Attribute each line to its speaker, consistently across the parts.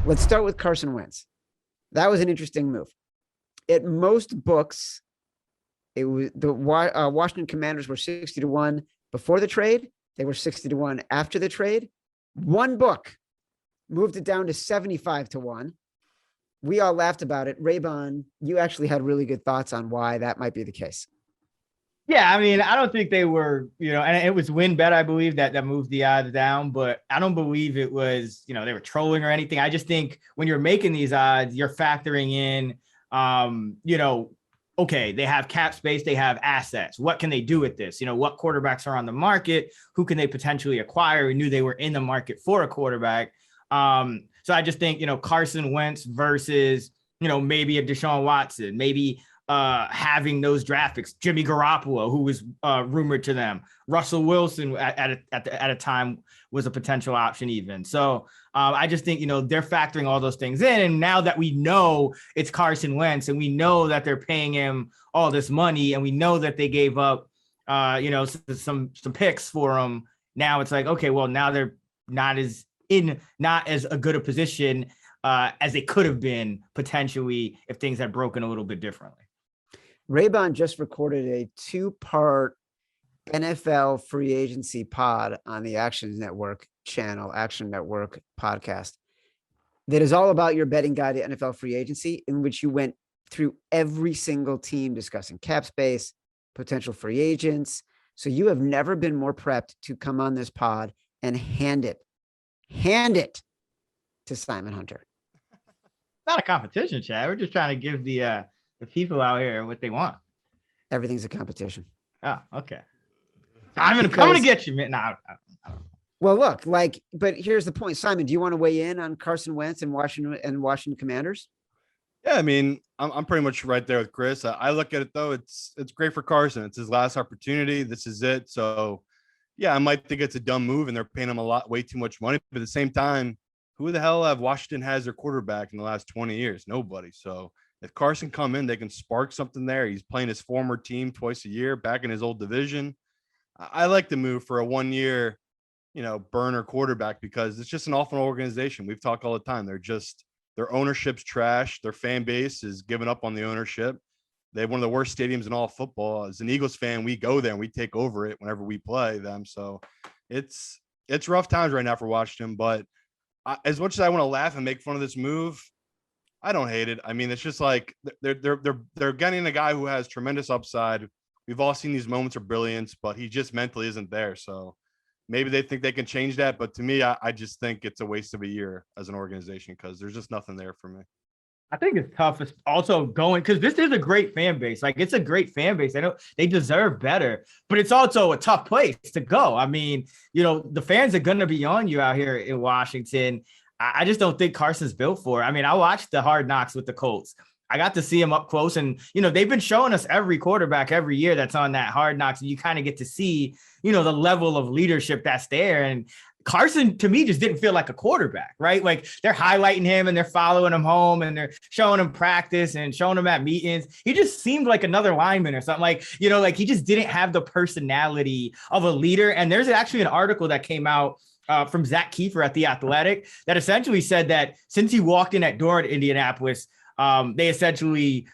Speaker 1: Let's start with Carson Wentz. That was an interesting move. At most books, it was the Washington Commanders were 60-1 before the trade. They were 60-1 after the trade. One book moved it down to 75-1. We all laughed about it. Raybon, you actually had really good thoughts on why that might be the case.
Speaker 2: Yeah, I mean, I don't think they were, and it was WinBet, I believe, that moved the odds down, but I don't believe it was, they were trolling or anything. I just think when you're making these odds, you're factoring in, okay, they have cap space, they have assets. What can they do with this? What quarterbacks are on the market? Who can they potentially acquire? We knew they were in the market for a quarterback. So I just think, Carson Wentz versus, maybe a Deshaun Watson, maybe having those draft picks, Jimmy Garoppolo, who was rumored to them, Russell Wilson at a time was a potential option even. So I just think, they're factoring all those things in. And now that we know it's Carson Wentz and we know that they're paying him all this money and we know that they gave up, some picks for him. Now it's like, okay, well, now they're not as a good a position as they could have been potentially if things had broken a little bit differently.
Speaker 1: Raybon just recorded a 2-part NFL free agency pod on the Action Network channel, Action Network podcast, that is all about your betting guide to NFL free agency, in which you went through every single team discussing cap space, potential free agents. So you have never been more prepped to come on this pod and hand it to Simon Hunter.
Speaker 2: It's not a competition, Chad. We're just trying to give the people out here what they want.
Speaker 1: Everything's a competition.
Speaker 2: Oh, okay. I'm going to get you, man. I don't know.
Speaker 1: Well, look, but here's the point. Simon, do you want to weigh in on Carson Wentz and Washington Commanders?
Speaker 3: Yeah, I mean, I'm pretty much right there with Chris. I look at it though. It's great for Carson. It's his last opportunity. This is it. So yeah, I might think it's a dumb move and they're paying him way too much money. But at the same time, who the hell have Washington has their quarterback in the last 20 years? Nobody. So if Carson come in, they can spark something there. He's playing his former team twice a year back in his old division. I like the move for a 1-year, burner quarterback because it's just an awful organization. We've talked all the time. Their ownership's trash. Their fan base is giving up on the ownership. They have one of the worst stadiums in all of football. As an Eagles fan, we go there and we take over it whenever we play them. So it's rough times right now for Washington. But as much as I want to laugh and make fun of this move, I don't hate it. I mean, it's just like they're getting a guy who has tremendous upside. We've all seen these moments of brilliance, but he just mentally isn't there. So maybe they think they can change that. But to me, I just think it's a waste of a year as an organization because there's just nothing there for me.
Speaker 2: I think it's tough. It's also going because this is a great fan base. Like it's a great fan base. I know they deserve better, but it's also a tough place to go. I mean, the fans are going to be on you out here in Washington. I just don't think Carson's built for it. I mean, I watched the Hard Knocks with the Colts. I got to see him up close and, they've been showing us every quarterback every year that's on that Hard Knocks. And you kind of get to see, the level of leadership that's there. And Carson, to me, just didn't feel like a quarterback, right? Like they're highlighting him and they're following him home and they're showing him practice and showing him at meetings. He just seemed like another lineman or something like he just didn't have the personality of a leader. And there's actually an article that came out from Zach Kiefer at The Athletic that essentially said that since he walked in that door at Indianapolis, they essentially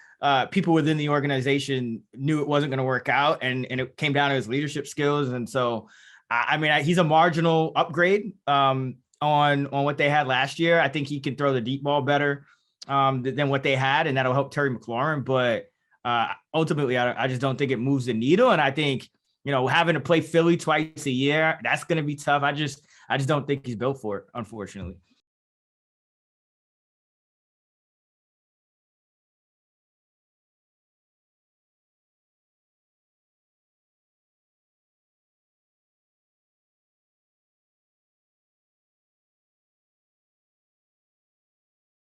Speaker 2: people within the organization knew it wasn't going to work out and it came down to his leadership skills. And so, I mean, he's a marginal upgrade on what they had last year. I think he can throw the deep ball better than what they had, and that'll help Terry McLaurin. But ultimately, I just don't think it moves the needle. And I think, having to play Philly twice a year, that's going to be tough. I just don't think he's built for it, unfortunately.